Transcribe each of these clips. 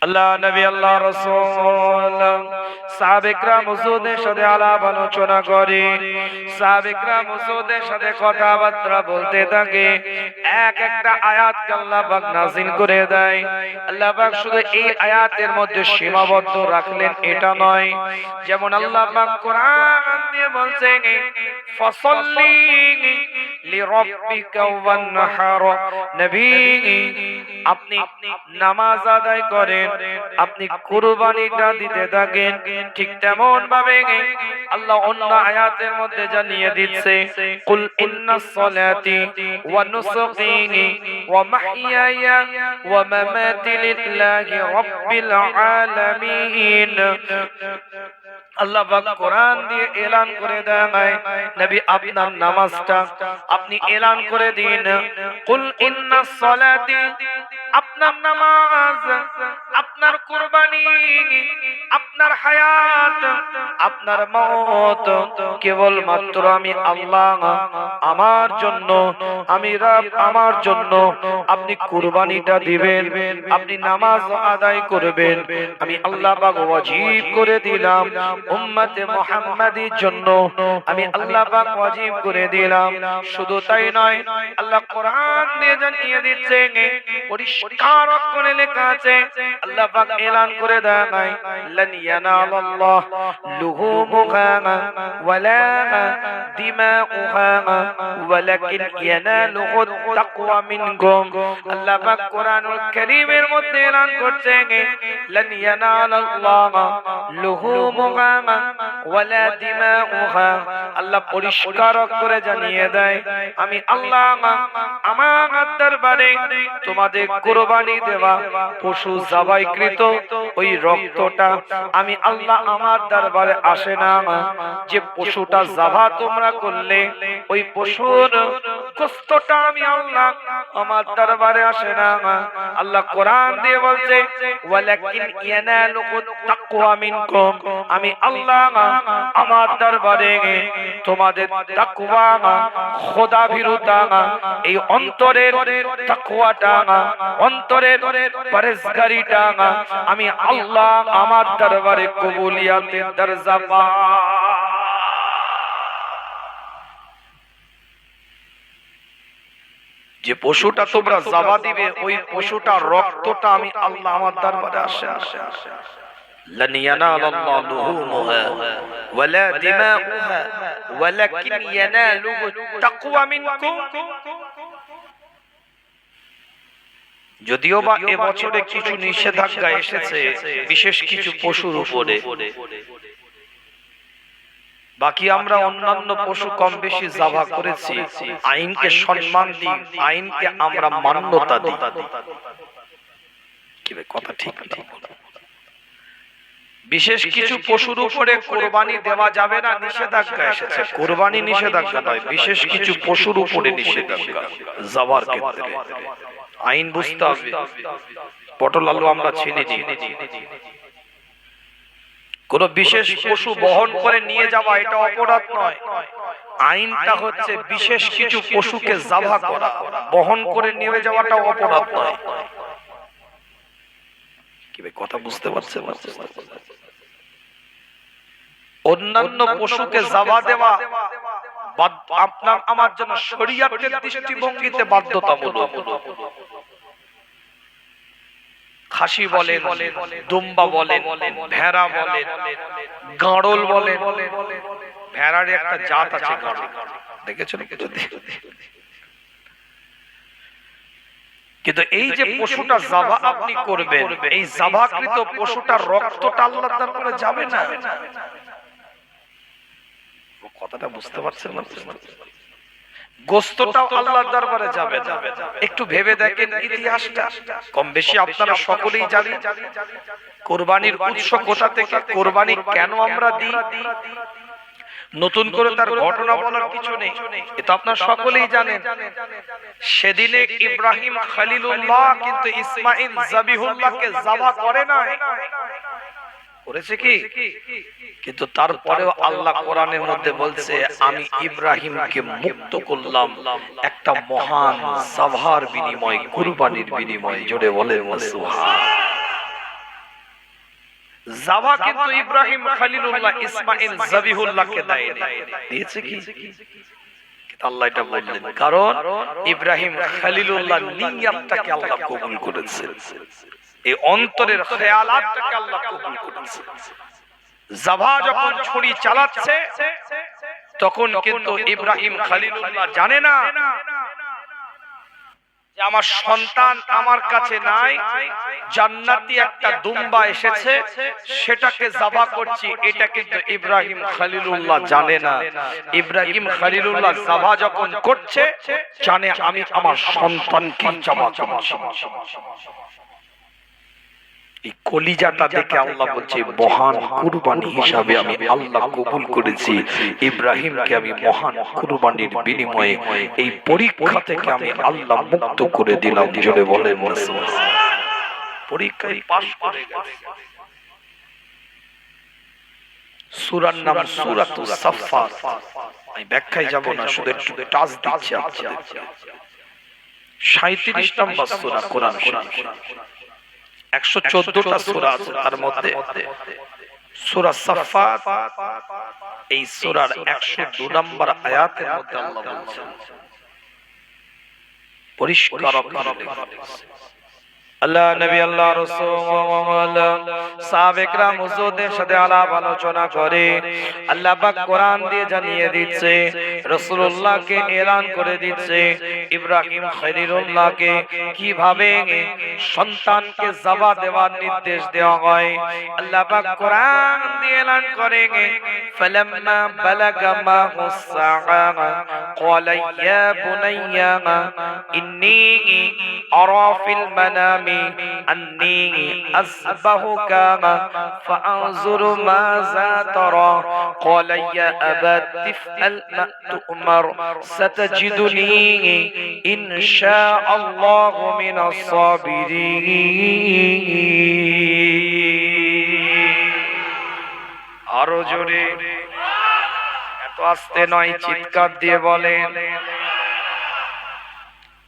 আল্লাহ নবী আল্লাহ রাসূল সাহাবায়ে হুজুরদের সাথে আলাপ আলোচনা করে, সাহাবায়ে হুজুরদের সাথে কথাবার্তা বলতে থাকে। একটা আয়াতকে আল্লাহ পাক নাযিল করে দেয়। আল্লাহ পাক শুধু এই আয়াতের মধ্যে সীমাবদ্ধ রাখলেন এটা নয়, যেমন আল্লাহ পাক কোরআন দিয়ে বলছেন ফাসাল্লি লিরাব্বিকা ওয়ানহার। নবী আপনি নামাজ আদায় করেন, আপনি কুরবানিটা দিতে থাকেন। ঠিক তেমন ভাবে আল্লাহ অন্য আয়াতের মধ্যে জানিয়ে দিচ্ছে, কুল ইন্নাস সালাতি ওয়া নুসুকি ওয়া মাহইয়ায়া ওয়া মামাতি লিল্লাহি রাব্বিল আলামিন। আল্লাহ পাক কোরআন দিয়ে এলান করে দেয়, নবী আপনার নামাজটা আপনি এলান করে দিন। কুল ইন্নাস সালাতি, আপনার নামাজ, আপনার কুরবানি, আপনার হায়াত, আপনার মওত কেবল মাত্র আমি আল্লাহ আমার জন্য, আমি রব আমার জন্য আপনি কুরবানিটা দিবেন, আপনি নামাজ আদায় করবেন। আমি আল্লাহ পাক ওয়াজিব করে দিলাম উম্মতে মুহাম্মাদির জন্য, আমি আল্লাহ পাক ওয়াজিব করে দিলাম। শুধু তাই নয়, আল্লাহ কোরআন দিয়ে জানিয়ে দিচ্ছেন, পরিষ্কার করে লেখা আছে, আল্লাহ পাক এলান করে দেয়, লান ইয়ানালাল্লাহ লুহুমুহা ওয়ালা দিমাউহা ওয়ালাকিন ইয়ানালুহু তাকওয়া মিনকুম। আল্লাহ পাক কোরআনুল কারীমের মধ্যে এলান করছেন, লান ইয়ানালাল্লাহ লুহুমুহা ওয়ালা দিমাউহা। আল্লাহ পরিষ্কার করে জানিয়ে দেয়, আমি আল্লাহ আমার দরবারে তোমাদের কুরবানি দেওয়া পশু জবাইকৃত ওই রক্তটা আমি আল্লাহ আমার দরবারে আসে না। যে পশুটা জবাহ তোমরা করলে ওই পশুর গোশতটা আমি আল্লাহ আমার দরবারে আসে না। আল্লাহ কোরআন দিয়ে বলছে, ওয়ালাকিন ইয়ানালুহু তাকওয়া মিনকুম। আমি আল্লাহ আমার দরবারে তোমাদের তাকওয়া, খোদা ভীরুতা, এই অন্তরের তাকওয়াটা, অন্তরের পরহেজগারিটা আমি আল্লাহ আমার দরবারে কবুলিয়াতের দরজা পা। যে পশুটা তোমরা জবাহ দিবে ওই পশুটা রক্তটা আমি আল্লাহ আমার দরবারে আসে। لن ينال الله لحومها ولا دماؤها ولكن يناله التقوى منكم। যদিও বা এবছরে কিছু নিষেধাজ্ঞা এসেছে বিশেষ কিছু পশুর উপরে, বাকি আমরা অন্যান্য পশু কম বেশি জবাহ করেছি। আইনকে সম্মান দিই, আইনকে আমরা মান্যতা দিই। কি কথা ঠিক না? বিশেষ কিছু পশুর উপরে কুরবানি দেওয়া যাবে না, নিষেধাজ্ঞা এসেছে। কুরবানি নিষেধাজ্ঞা নয়, বিশেষ কিছু পশুর উপরে নিষেধাজ্ঞা জবাহর ক্ষেত্রে। আইন বুঝতে হবে। পটল আলু আমরা ছিনি দিই, কোন বিশেষ পশু বহন করে নিয়ে যাওয়া এটা অপরাধ নয়। আইনটা হচ্ছে বিশেষ কিছু পশুকে জবাহ করা, বহন করে নিয়ে যাওয়াটা অপরাধ নয়। কি কথা বুঝতে পারছেন? অন্যান্য পশুকে জবাহ দেওয়া আপনার আমার জন্য শরীয়তের দৃষ্টিভঙ্গিতে বাধ্যতামূলক। খাসি বলেন, দুম্বা বলেন, ভেড়া বলেন, গাড়ল বলেন। ভেড়ার একটা জাত আছে, দেখেছেন? কিন্তু এই যে পশুটা জবাহ আপনি করবেন, এই জবাহকৃত পশুটার রক্তটা আল্লাহর দরবারে যাবে না। কথাটা বুঝতে পারছেন না? গোশতটাও আল্লাহর দরবারে যাবে না। একটু ভেবে দেখেন ইতিহাসটা, কম বেশি আপনারা সকলেই জানেন কুরবানির উৎস কোথা থেকে, কুরবানি কেন আমরা দিই। নতুন করে তার ঘটনা বলার কিছু নেই, এটা আপনারা সকলেই জানেন। সেদিনে ইব্রাহিম খলিলুল্লাহ কিন্তু ইসমাঈল যাবিহুল্লাহকে জবাহ করে নাই, করেছে কি? কিন্তু তারপরেও আল্লাহ কোরআনের মধ্যে বলছে, আমি ইব্রাহিমকে মুক্ত করলাম একটা মহান জবাহর বিনিময়, কুরবানির বিনিময়। জোরে বলে সুবহান। জাভা কিন্তু ইব্রাহিম খলিলুল্লাহ ইসমাইল জবিহুল্লাহকে দেয়নি, দিয়েছে কি? আল্লাহ এটা বললেন কারণ ইব্রাহিম খলিলুল্লাহ নিয়তটাকে আল্লাহ কবুল করেছেন, এই অন্তরের খেয়ালাতটাকে আল্লাহ কবুল করেছেন। জাভা যখন ছুরি চালাচ্ছে তখন কিন্তু ইব্রাহিম খলিলুল্লাহ জানে না যে আমার সন্তান আমার কাছে নাই, জান্নাতি একটা দুম্বা এসেছে সেটাকে যাবা করছি, এটা কিন্তু ইব্রাহিম খলিলুল্লাহ জানে না। ইব্রাহিম খলিলুল্লাহ যাবা যখন করছে জানে আমি আমার সন্তানকে যাবা করছি। এই কলিজাটা দেখে আল্লাহ বলছে মহান কুরবানি হিসাবে আমি আল্লাহ কবুল করেছি ইব্রাহিমকে, আমি মহান কুরবানির বিনিময়ে এই পরীক্ষা থেকে আমি আল্লাহ মুক্ত করে দিলাম। জোরে বলেন পরীক্ষায় পাস করে গেছে। সূরার নাম সূরাতুস সাফফাত। আমি ব্যাখ্যায় যাব না, শুধু একটু টাচ দিচ্ছি আপনাদের। 37 নম্বর সূরা কোরআন শরীফ, 114টা সূরা আছে তার মধ্যে সূরা সাফফাত এই সূরার 102 নম্বর আয়াতের মধ্যে আল্লাহ বলেছেন পরিষ্কার আল্লাহ নবী আল্লাহ রাসূল সাহাবায়ে-কেরাম হুজুরদের সাথে আলাপ আলোচনা করে আল্লাহ পাক কোরআন দিয়ে জানিয়ে দিচ্ছে, রাসূলুল্লাহকে এলান করে দিচ্ছে ইব্রাহিম খলিলুল্লাহকে কিভাবে সন্তানকে যাবা দেওয়ার নির্দেশ দেওয়া হয়। আল্লাহ পাক কোরআন দিয়ে এলান করেন ফালাম্মা বালাগা মাহুস সাআ ক্বালা ইয়া বুনাইয়া ইন্নী আরা ফিল মানামি أني أذبحك فأنظر ماذا ترى قال يا أبت افعل ما تؤمر ستجدني إن شاء الله من الصابرين। আরো জোরে, এত আস্তে নয়, চিৎকার দিয়ে বলেন।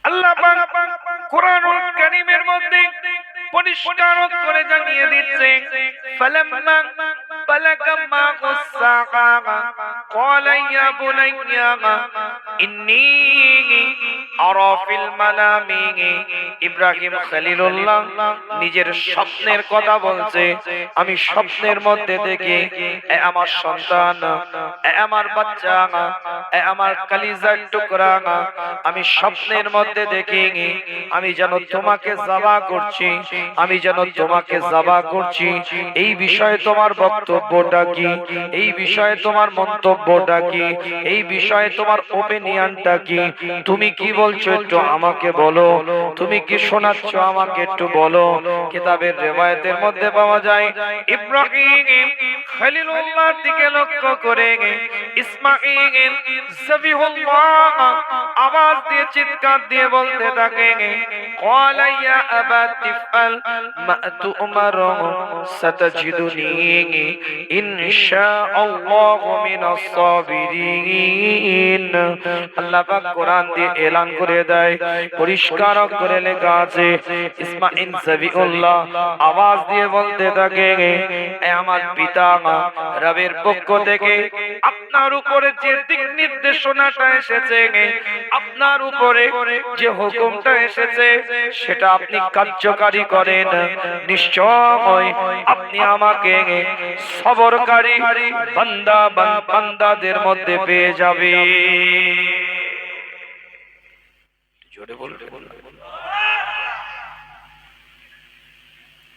আল্লাহ পাক কোরআনুল কারীমের মধ্যে পরিষ্কার করে জানিয়ে দিচ্ছে ফালাম্মা বালাগা মাহুস সাআ ক্বালা ইয়া বুনাইয়া ইন্নী আরা ফিল মানামি। ইব্রাহিম খলিলুল্লাহ নিজের স্বপ্নের কথা বলছে, আমি স্বপ্নের মধ্যে দেখি এ আমার সন্তান, এ আমার বাচ্চা, এ আমার কলিজার টুকরা, আমি স্বপ্নের মধ্যে দেখি আমি যেন তোমাকে যাবা করছি, আমি যেন তোমাকে যাবা করছি। এই বিষয়ে তোমার বক্তব্যটা কি? এই বিষয়ে তোমার মন্তব্যটা কি? এই বিষয়ে তোমার ওপিনিয়নটা কি? তুমি কি বলছো একটু আমাকে বলো, তুমি কি শোনাচ্ছ আমাকে একটু বলো। কিতাবের রিওয়ায়াতের মধ্যে পাওয়া যায় ইব্রাহিম খলিলুল্লাহর দিকে লক্ষ্য করে ইসমাঈল জবিহুল্লাহ আওয়াজ দিয়ে চিৎকার দিয়ে বলতে থাকে ক্বালা ইয়া আবাতি ইফআল মা তু'মার সাতাজিদুনি ইনশাআল্লাহু মিনাস সাবিরিন। আল্লাহ পাক কোরআন দিয়ে এলান করে দেয়, পরিষ্কার করে লেখা আছে ইসমাঈল জবিহুল্লাহ আওয়াজ দিয়ে বলতে থাকে এ আমার পিতা, রবের পক্ষ থেকে আপনার উপরে যে দিক নির্দেশনাটা এসেছে, আপনার উপরে যে হুকুমটা এসেছে সেটা আপনি কার্যকারী করেন। নিশ্চয় আপনি আমাকে সবরকারী বান্দা বান্দাদের মধ্যে পেয়ে যাবে। জোরে বলবেন।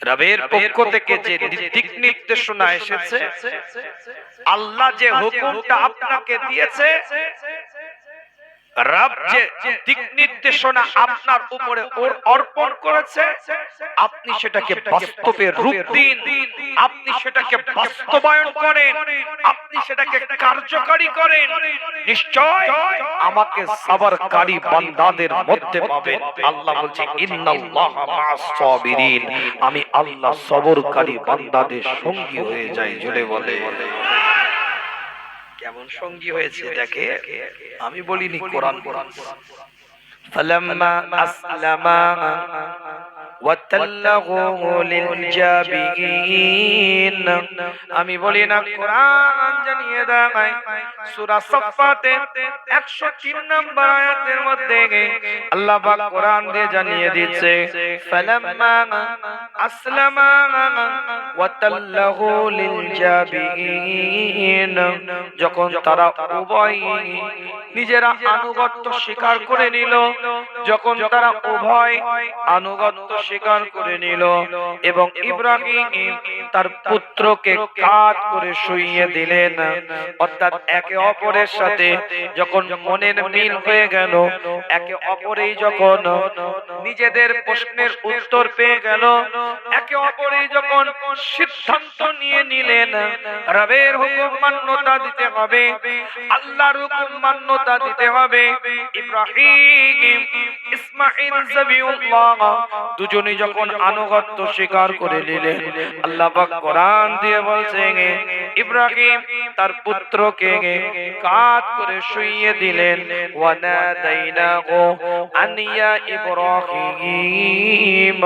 রবের পক্ষ থেকে যে দিক নির্দেশনা এসেছে, আল্লাহ যে হুকুমটা আপনাকে দিয়েছে, রব যে দিক নির্দেশনা আপনার উপরে অর্পণ করেছে, আপনি সেটাকে বাস্তবে রূপ দিন, আপনি সেটাকে বাস্তবায়ন করেন, আপনি সেটাকে কার্যকারী করেন। নিশ্চয় আমাকে সবরকারী বান্দাদের মধ্যে পাবেন। আল্লাহ বলছে ইন্নাল্লাহা মা'আস সাবিরিন, আমি আল্লাহ সবরকারী বান্দাদের সঙ্গী হয়ে যাই। জোরে বলে কেমন সঙ্গী হয়েছে দেখে, আমি বলিনি কোরআন বলছে ফালাম্মা আসলামা আমি বলি না, কোরআন জানিয়ে দেয় সূরা সাফফাতে 103 নম্বর আয়াতের মধ্যে আল্লাহ পাক কোরআন দিয়ে জানিয়ে দিচ্ছে, ফালাম্মা আসলামা ওয়া তাল্লাহু লিল জাবিন, যখন তারা উভয় নিজেরা আনুগত্য স্বীকার করে নিল, যখন তারা উভয় আনুগত্য স্বীকার করে নিল এবং ইব্রাহিম তার পুত্রকে কাঁধ করে শুইয়ে দিলেন, অর্থাৎ একে অপরের সাথে যখন মনের মিল হয়ে গেল, একে অপরেই যখন নিজেদের প্রশ্নের উত্তর পেয়ে গেল, একে অপরেই যখন সিদ্ধান্ত নিয়ে নিলেন রবের হুকুম মান্যতা দিতে হবে, আল্লাহর হুকুম মান্যতা দিতে হবে, ইব্রাহিম ইসমাঈল যাবিউল্লাহ দুজনেই যখন আনুগত্য স্বীকার করে নিলেন, আল্লাহ পাক কোরআন দিয়ে বলছেন ইব্রাহিম তার পুত্রকে কাঁধ করে শুইয়ে দিলেন, ওয়া নাদাইনাহু আন ইয়া ইব্রাহিম,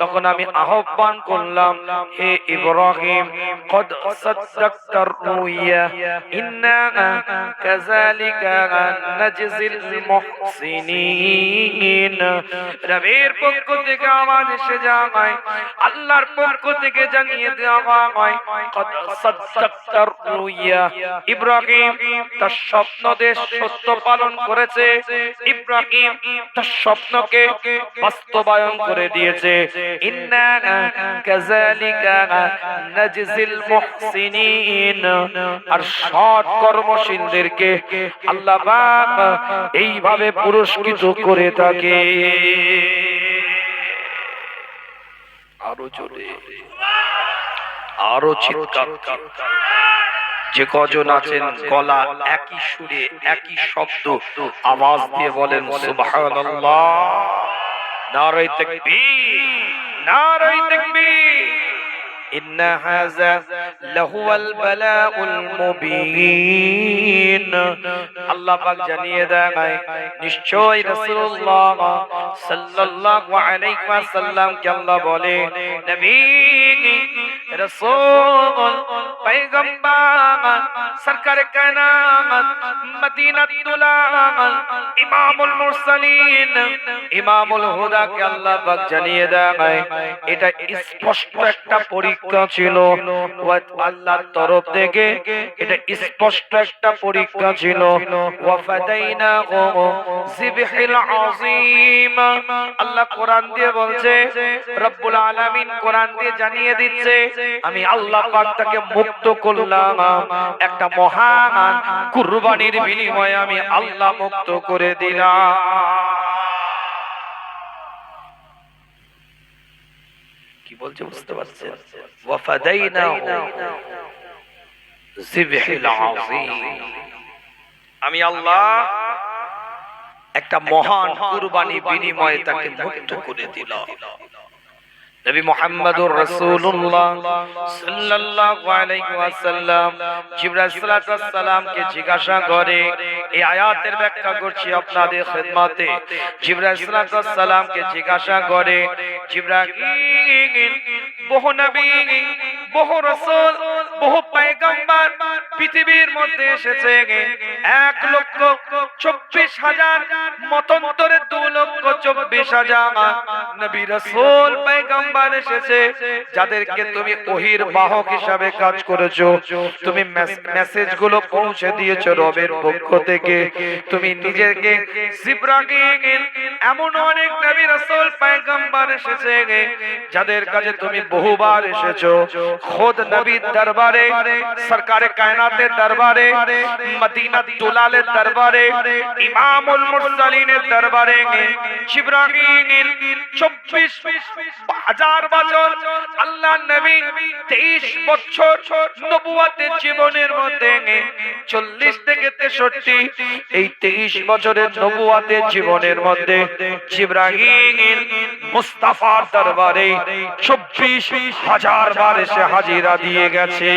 তখন আমি আহ্বান করলাম, হে ইব্রাহিম, কদ সাদ্দাকতার রুইয়া ইন্না কাযালিকা নাজজিল মুহসিনিন, রবের পক্ষ থেকে আওয়াজ এসে যায়, আল্লাহর পক্ষ থেকে জানিয়ে দেওয়া হয়, কদ সাদ্দাকতার রুইয়া, ইব্রাহিম তার স্বপ্ন দেশ সত্য পালন করেছে, ইব্রাহিম তার স্বপ্নকে বাস্তবায়ন করে দিয়েছে, ইন্না কাযালিকা নাজজিল মুহসিনিন, আর সৎ কর্মশীলদেরকে আল্লাহ পাক এইভাবে পুরস্কৃত করে থাকে। আরো জোরে, আরো চিৎকার, যে কজন আছেন গলা একই সুরে একই শব্দ আওয়াজ দিয়ে বলেন সুবহানাল্লাহ, নারে তাকবীর, নারে তাকবীর। ইন্না হাযা লাহুয়াল বালাউল মুবিন, আল্লাহ পাক জানিয়ে দেয় নিশ্চয় রাসূলুল্লাহ সাল্লাল্লাহু আলাইহি ওয়াসাল্লাম কে আল্লাহ বলে, নবী রাসূল পয়গম্বর সরকার কায়নাত মদিনাতুল ইমামুল মুরসালিন ইমামুল হুদা কে আল্লাহ পাক জানিয়ে দেয় এটা স্পষ্ট একটা পরীক্ষা ছিল আল্লাহর তরফ থেকে, এটা স্পষ্ট একটা পরীক্ষা ছিল। ওয়া ফাদাইনাহু যিবহিল আযীম, আল্লাহ কোরআন দিয়ে বলছে, রব্বুল আলামিন কোরআন দিয়ে জানিয়ে দিচ্ছে, আমি আল্লাহ পাক তাকে মুক্ত করলাম, একটা মহান কুরবানির বিনিময়ে আমি আল্লাহ মুক্ত করে দিলাম। কি বলছে বুঝতে পারছেন? ওয়া ফাদাইনাহু যিবহিল আযীম, আমি আল্লাহ একটা মহান কুরবানি বিনিময়ে তাকে মুক্ত করে দিলাম। নবী মুহাম্মদুর রাসূলুল্লাহ সাল্লাল্লাহু আলাইহি ওয়াসাল্লাম জিবরাইল সালাতু ওয়াস সালামকে জিজ্ঞাসা করে, এই আয়াতের ব্যাখ্যা করছি আপনাদের খিদমতে। জিবরাইল সালাতু ওয়াস সালামকে জিজ্ঞাসা করে, জিবরাইল বহু নবী, বহু রাসূল, বহু পয়গম্বর পৃথিবীর মধ্যে এসেছে, 1,24,000 মতান্তরে 2,24,000 নবী রাসূল পয়গম্বর এসেছে, যাদেরকে তুমি ওহীর বাহক হিসাবে কাজ করেছো, তুমি মেসেজগুলো পৌঁছে দিয়েছো রবের পক্ষ থেকে, তুমি নিজেকে জিবরাইল, এমন অনেক নবী রাসূল পয়গম্বর এসেছে যাদের কাছে তুমি বহুবার এসেছো। খোদ নবীর দরবারে, সরকারে কায়নাতের দরবারে, মদিনাত দুলালের দরবারে, ইমামুল মুরসালিনের দরবারে জিবরাইল 24,000 বছর, আল্লাহ নবী 23 বছর নবুয়তের জীবনের মধ্যে 40 থেকে 63, এই 23 বছরের নবুয়তের জীবনের মধ্যে জিবরাইল মুস্তাফার দরবারে 24,000 বার এসে হাজিরা দিয়ে গেছে।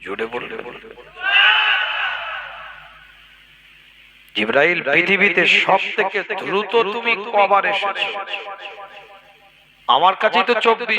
জোরে বললে জিবরাইল পৃথিবীতে সবথেকে দ্রুত তুমি কবার এসেছো? আমার কাছেই তো 24